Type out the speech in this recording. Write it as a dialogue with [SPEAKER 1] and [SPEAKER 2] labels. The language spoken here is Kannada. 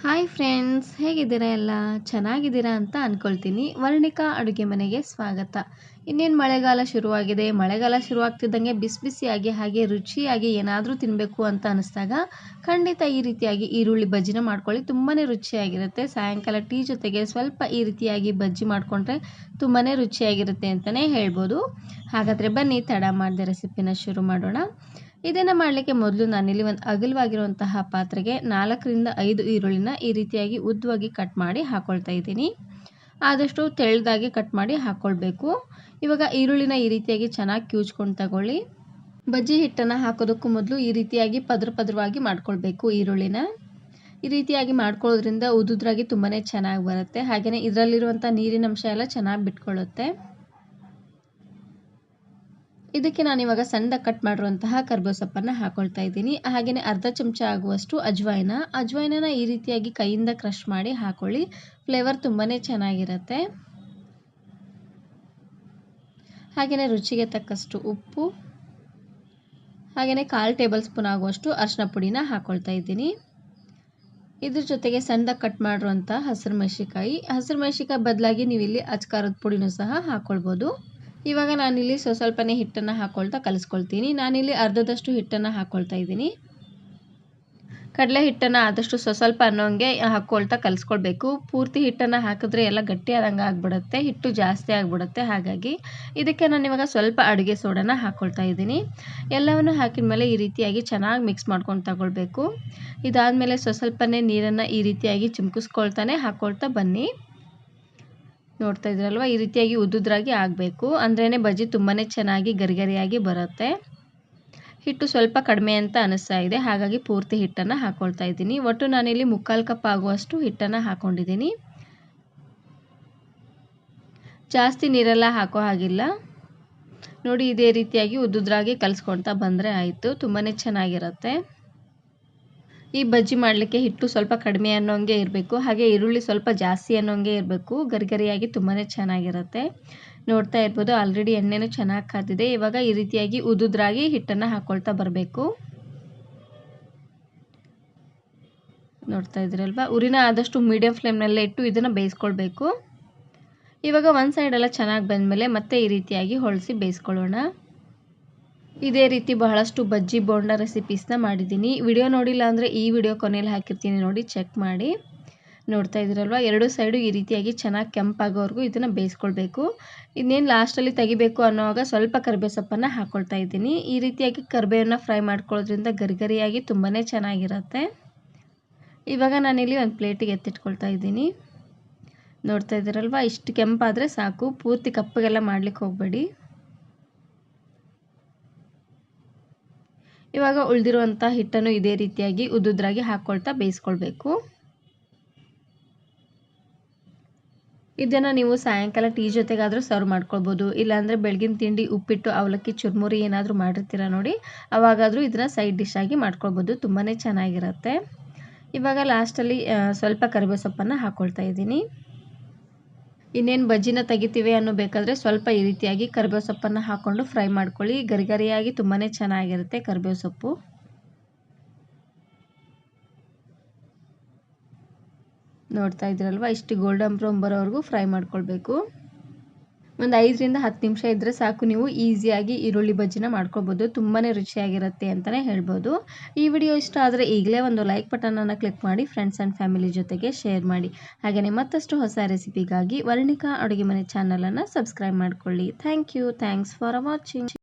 [SPEAKER 1] ಹಾಯ್ ಫ್ರೆಂಡ್ಸ್, ಹೇಗಿದ್ದೀರಾ? ಎಲ್ಲ ಚೆನ್ನಾಗಿದ್ದೀರಾ ಅಂತ ಅಂದ್ಕೊಳ್ತೀನಿ. ವರ್ಣಿಕಾ ಅಡುಗೆ ಮನೆಗೆ ಸ್ವಾಗತ. ಇನ್ನೇನು ಮಳೆಗಾಲ ಶುರುವಾಗಿದೆ. ಮಳೆಗಾಲ ಶುರುವಾಗ್ತಿದ್ದಂಗೆ ಬಿಸಿ ಬಿಸಿಯಾಗಿ ಹಾಗೆ ರುಚಿಯಾಗಿ ಏನಾದರೂ ತಿನ್ನಬೇಕು ಅಂತ ಅನಿಸ್ದಾಗ ಖಂಡಿತ ಈ ರೀತಿಯಾಗಿ ಈರುಳ್ಳಿ ಬಜ್ಜಿನ ಮಾಡ್ಕೊಳ್ಳಿ. ತುಂಬಾ ರುಚಿಯಾಗಿರುತ್ತೆ. ಸಾಯಂಕಾಲ ಟೀ ಜೊತೆಗೆ ಸ್ವಲ್ಪ ಈ ರೀತಿಯಾಗಿ ಬಜ್ಜಿ ಮಾಡಿಕೊಂಡ್ರೆ ತುಂಬಾ ರುಚಿಯಾಗಿರುತ್ತೆ ಅಂತಲೇ ಹೇಳ್ಬೋದು. ಹಾಗಾದರೆ ಬನ್ನಿ ತಡ ಮಾಡದೆ ರೆಸಿಪಿನ ಶುರು ಮಾಡೋಣ. ಇದನ್ನು ಮಾಡಲಿಕ್ಕೆ ಮೊದಲು ನಾನಿಲ್ಲಿ ಒಂದು ಅಗಲವಾಗಿರುವಂತಹ ಪಾತ್ರೆಗೆ 4ರಿಂದ 5 ಈರುಳ್ಳಿನ ಈ ರೀತಿಯಾಗಿ ಉದ್ದವಾಗಿ ಕಟ್ ಮಾಡಿ ಹಾಕ್ಕೊಳ್ತಾ ಇದ್ದೀನಿ. ಆದಷ್ಟು ತೆಳ್ಳದಾಗಿ ಕಟ್ ಮಾಡಿ ಹಾಕ್ಕೊಳ್ಬೇಕು. ಇವಾಗ ಈರುಳ್ಳಿನ ಈ ರೀತಿಯಾಗಿ ಚೆನ್ನಾಗಿ ಕ್ಯೂಚ್ಕೊಂಡು ತಗೊಳ್ಳಿ. ಬಜ್ಜಿ ಹಿಟ್ಟನ್ನು ಹಾಕೋದಕ್ಕೂ ಮೊದಲು ಈ ರೀತಿಯಾಗಿ ಪದರವಾಗಿ ಮಾಡ್ಕೊಳ್ಬೇಕು. ಈರುಳ್ಳಿನ ಈ ರೀತಿಯಾಗಿ ಮಾಡ್ಕೊಳ್ಳೋದ್ರಿಂದ ಉದುದ್ರಾಗಿ ತುಂಬಾ ಚೆನ್ನಾಗಿ ಬರುತ್ತೆ. ಹಾಗೆಯೇ ಇದರಲ್ಲಿರುವಂಥ ನೀರಿನ ಅಂಶ ಎಲ್ಲ ಚೆನ್ನಾಗಿ ಬಿಟ್ಕೊಳ್ಳುತ್ತೆ. ಇದಕ್ಕೆ ನಾನಿವಾಗ ಸಣ್ಣದಾಗಿ ಕಟ್ ಮಾಡಿರುವಂತಹ ಕರ್ಬೇವು ಸೊಪ್ಪನ್ನು ಹಾಕೊಳ್ತಾ ಇದ್ದೀನಿ. ಹಾಗೆಯೇ ಅರ್ಧ ಚಮಚ ಆಗುವಷ್ಟು ಅಜ್ವೈನನ ಈ ರೀತಿಯಾಗಿ ಕೈಯಿಂದ ಕ್ರಷ್ ಮಾಡಿ ಹಾಕೊಳ್ಳಿ. ಫ್ಲೇವರ್ ತುಂಬಾ ಚೆನ್ನಾಗಿರುತ್ತೆ. ಹಾಗೆಯೇ ರುಚಿಗೆ ತಕ್ಕಷ್ಟು ಉಪ್ಪು, ಹಾಗೆಯೇ 1/4 ಟೇಬಲ್ ಸ್ಪೂನ್ ಆಗುವಷ್ಟು ಅರಿಶಿನ ಪುಡಿನ ಹಾಕೊಳ್ತಾ ಇದ್ದೀನಿ. ಇದ್ರ ಜೊತೆಗೆ ಸಣ್ಣದಾಗಿ ಕಟ್ ಮಾಡಿರುವಂಥ ಹಸಿರು ಮೆಣಸಿಕಾಯಿ ಬದಲಾಗಿ ನೀವು ಇಲ್ಲಿ ಅಚ್ಕಾರದ ಪುಡಿನೂ ಸಹ ಹಾಕ್ಕೊಳ್ಬೋದು. ಇವಾಗ ನಾನಿಲ್ಲಿ ಸ್ವಲ್ಪನೇ ಹಿಟ್ಟನ್ನು ಹಾಕ್ಕೊಳ್ತಾ ಕಲಿಸ್ಕೊಳ್ತೀನಿ. ನಾನಿಲ್ಲಿ ಅರ್ಧದಷ್ಟು ಹಿಟ್ಟನ್ನು ಹಾಕ್ಕೊಳ್ತಾ ಇದ್ದೀನಿ. ಕಡಲೆ ಹಿಟ್ಟನ್ನು ಆದಷ್ಟು ಸ್ವಲ್ಪ ಅನ್ನೋಂಗೆ ಹಾಕ್ಕೊಳ್ತಾ ಕಲಿಸ್ಕೊಳ್ಬೇಕು. ಪೂರ್ತಿ ಹಿಟ್ಟನ್ನು ಹಾಕಿದ್ರೆ ಎಲ್ಲ ಗಟ್ಟಿಯಾದಂಗೆ ಆಗಿಬಿಡುತ್ತೆ, ಹಿಟ್ಟು ಜಾಸ್ತಿ ಆಗಿಬಿಡುತ್ತೆ. ಹಾಗಾಗಿ ಇದಕ್ಕೆ ನಾನು ಇವಾಗ ಸ್ವಲ್ಪ ಅಡುಗೆ ಸೋಡಾನ ಹಾಕ್ಕೊಳ್ತಾ ಇದ್ದೀನಿ. ಎಲ್ಲವನ್ನು ಹಾಕಿದ ಮೇಲೆ ಈ ರೀತಿಯಾಗಿ ಚೆನ್ನಾಗಿ ಮಿಕ್ಸ್ ಮಾಡ್ಕೊಂಡು ತಗೊಳ್ಬೇಕು. ಇದಾದಮೇಲೆ ಸ್ವಲ್ಪನೇ ನೀರನ್ನು ಈ ರೀತಿಯಾಗಿ ಚಿಮ್ಕಿಸ್ಕೊಳ್ತಾನೆ ಹಾಕ್ಕೊಳ್ತಾ ಬನ್ನಿ. ನೋಡ್ತಾ ಇದ್ರಲ್ವ, ಈ ರೀತಿಯಾಗಿ ಉದ್ದುದ್ರಾಗಿ ಆಗಬೇಕು. ಅಂದ್ರೇ ಬಜ್ಜಿ ತುಂಬಾ ಚೆನ್ನಾಗಿ ಗರಿಗರಿಯಾಗಿ ಬರುತ್ತೆ. ಹಿಟ್ಟು ಸ್ವಲ್ಪ ಕಡಿಮೆ ಅಂತ ಅನಿಸ್ತಾ ಇದೆ, ಹಾಗಾಗಿ ಪೂರ್ತಿ ಹಿಟ್ಟನ್ನು ಹಾಕ್ಕೊಳ್ತಾ ಇದ್ದೀನಿ. ಒಟ್ಟು ನಾನಿಲ್ಲಿ 3/4 ಕಪ್ ಆಗುವಷ್ಟು ಹಿಟ್ಟನ್ನು ಹಾಕ್ಕೊಂಡಿದ್ದೀನಿ. ಜಾಸ್ತಿ ನೀರೆಲ್ಲ ಹಾಕೋ ಹಾಗಿಲ್ಲ. ನೋಡಿ, ಇದೇ ರೀತಿಯಾಗಿ ಉದ್ದುದ್ರಾಗಿ ಕಲಿಸ್ಕೊಳ್ತಾ ಬಂದರೆ ಆಯಿತು. ತುಂಬಾ ಚೆನ್ನಾಗಿರುತ್ತೆ. ಈ ಬಜ್ಜಿ ಮಾಡಲಿಕ್ಕೆ ಹಿಟ್ಟು ಸ್ವಲ್ಪ ಕಡಿಮೆ ಅನ್ನೋಂಗೆ ಇರಬೇಕು. ಹಾಗೆ ಈರುಳ್ಳಿ ಸ್ವಲ್ಪ ಜಾಸ್ತಿ ಅನ್ನೋಂಗೆ ಇರಬೇಕು. ಗರಿಗರಿಯಾಗಿ ತುಂಬಾ ಚೆನ್ನಾಗಿರುತ್ತೆ. ನೋಡ್ತಾ ಇರ್ಬೋದು, ಆಲ್ರೆಡಿ ಎಣ್ಣೆನೂ ಚೆನ್ನಾಗಿ ಕಾದಿದೆ. ಇವಾಗ ಈ ರೀತಿಯಾಗಿ ಉದ್ದುದ್ರಾಗಿ ಹಿಟ್ಟನ್ನು ಹಾಕ್ಕೊಳ್ತಾ ಬರಬೇಕು. ನೋಡ್ತಾ ಇದ್ದೀರಲ್ವ, ಉರಿನ ಆದಷ್ಟು ಮೀಡಿಯಂ ಫ್ಲೇಮ್ನಲ್ಲೇ ಇಟ್ಟು ಇದನ್ನು ಬೇಯಿಸ್ಕೊಳ್ಬೇಕು. ಇವಾಗ ಒಂದು ಸೈಡೆಲ್ಲ ಚೆನ್ನಾಗಿ ಬಂದಮೇಲೆ ಮತ್ತೆ ಈ ರೀತಿಯಾಗಿ ಹೊಳಿಸಿ ಬೇಯಿಸ್ಕೊಳ್ಳೋಣ. ಇದೇ ರೀತಿ ಬಹಳಷ್ಟು ಬಜ್ಜಿ ಬೋಂಡ ರೆಸಿಪೀಸ್ನ ಮಾಡಿದ್ದೀನಿ. ವಿಡಿಯೋ ನೋಡಿಲ್ಲ ಅಂದರೆ ಈ ವಿಡಿಯೋ ಕೊನೆಯಲ್ಲಿ ಹಾಕಿರ್ತೀನಿ, ನೋಡಿ ಚೆಕ್ ಮಾಡಿ. ನೋಡ್ತಾ ಇದ್ದೀರಲ್ವ, ಎರಡು ಸೈಡು ಈ ರೀತಿಯಾಗಿ ಚೆನ್ನಾಗಿ ಕೆಂಪಾಗೋವರೆಗೂ ಇದನ್ನು ಬೇಯಿಸ್ಕೊಳ್ಬೇಕು. ಇನ್ನೇನು ಲಾಸ್ಟಲ್ಲಿ ತೆಗಿಬೇಕು ಅನ್ನೋವಾಗ ಸ್ವಲ್ಪ ಕರಿಬೇವು ಸೊಪ್ಪನ್ನು ಹಾಕ್ಕೊಳ್ತಾ ಇದ್ದೀನಿ. ಈ ರೀತಿಯಾಗಿ ಕರಿಬೇವನ್ನ ಫ್ರೈ ಮಾಡ್ಕೊಳ್ಳೋದ್ರಿಂದ ಗರಿಗರಿಯಾಗಿ ತುಂಬಾ ಚೆನ್ನಾಗಿರುತ್ತೆ. ಇವಾಗ ನಾನಿಲ್ಲಿ ಒಂದು ಪ್ಲೇಟಿಗೆ ಎತ್ತಿಟ್ಕೊಳ್ತಾ ಇದ್ದೀನಿ. ನೋಡ್ತಾ ಇದ್ದೀರಲ್ವ, ಇಷ್ಟು ಕೆಂಪಾದರೆ ಸಾಕು, ಪೂರ್ತಿ ಕಪ್ಪಗೆಲ್ಲ ಮಾಡ್ಲಿಕ್ಕೆ ಹೋಗಬೇಡಿ. ಇವಾಗ ಉಳಿದಿರುವಂಥ ಹಿಟ್ಟನ್ನು ಇದೇ ರೀತಿಯಾಗಿ ಉದ್ದುದ್ರಾಗಿ ಹಾಕ್ಕೊಳ್ತಾ ಬೇಯಿಸ್ಕೊಳ್ಬೇಕು. ಇದನ್ನು ನೀವು ಸಾಯಂಕಾಲ ಟೀ ಜೊತೆಗಾದರೂ ಸರ್ವ್ ಮಾಡ್ಕೊಳ್ಬೋದು. ಇಲ್ಲಾಂದರೆ ಬೆಳಗಿನ ತಿಂಡಿ ಉಪ್ಪಿಟ್ಟು, ಅವಲಕ್ಕಿ, ಚುರುಮುರಿ ಏನಾದರೂ ಮಾಡಿರ್ತೀರ ನೋಡಿ, ಅವಾಗಾದರೂ ಇದನ್ನು ಸೈಡ್ ಡಿಶ್ ಆಗಿ ಮಾಡ್ಕೊಳ್ಬೋದು. ತುಂಬಾ ಚೆನ್ನಾಗಿರುತ್ತೆ. ಇವಾಗ ಲಾಸ್ಟಲ್ಲಿ ಸ್ವಲ್ಪ ಕರಿಬೇವು ಸೊಪ್ಪನ್ನು ಹಾಕ್ಕೊಳ್ತಾ ಇದ್ದೀನಿ. ಇನ್ನೇನು ಬಜ್ಜಿನ ತೆಗಿತೀವಿ ಅನ್ನೋ ಬೇಕಾದರೆ ಸ್ವಲ್ಪ ಈ ರೀತಿಯಾಗಿ ಕರಿಬೇವು ಸೊಪ್ಪನ್ನು ಹಾಕ್ಕೊಂಡು ಫ್ರೈ ಮಾಡ್ಕೊಳ್ಳಿ. ಗರಿಗರಿಯಾಗಿ ತುಂಬಾ ಚೆನ್ನಾಗಿರುತ್ತೆ ಕರಿಬೇವು ಸೊಪ್ಪು. ನೋಡ್ತಾ ಇದ್ದೀರಲ್ವ, ಇಷ್ಟು ಗೋಲ್ಡನ್ ಬ್ರೌನ್ ಬರೋವರೆಗೂ ಫ್ರೈ ಮಾಡ್ಕೊಳ್ಬೇಕು. ಒಂದು 5ರಿಂದ 10 ನಿಮಿಷ ಇದ್ದರೆ ಸಾಕು, ನೀವು ಈಸಿಯಾಗಿ ಈರುಳ್ಳಿ ಬಜ್ಜಿನ ಮಾಡ್ಕೊಳ್ಬೋದು. ತುಂಬಾ ರುಚಿಯಾಗಿರುತ್ತೆ ಅಂತಲೇ ಹೇಳ್ಬೋದು. ಈ ವಿಡಿಯೋ ಇಷ್ಟ ಆದರೆ ಈಗಲೇ ಒಂದು ಲೈಕ್ ಬಟನನ್ನು ಕ್ಲಿಕ್ ಮಾಡಿ ಫ್ರೆಂಡ್ಸ್ ಆ್ಯಂಡ್ ಫ್ಯಾಮಿಲಿ ಜೊತೆಗೆ ಶೇರ್ ಮಾಡಿ. ಹಾಗೆಯೇ ಮತ್ತಷ್ಟು ಹೊಸ ರೆಸಿಪಿಗಾಗಿ ವರ್ಣಿಕಾ ಅಡುಗೆ ಮನೆ ಚಾನಲನ್ನು ಸಬ್ಸ್ಕ್ರೈಬ್ ಮಾಡ್ಕೊಳ್ಳಿ. Thanks for watching.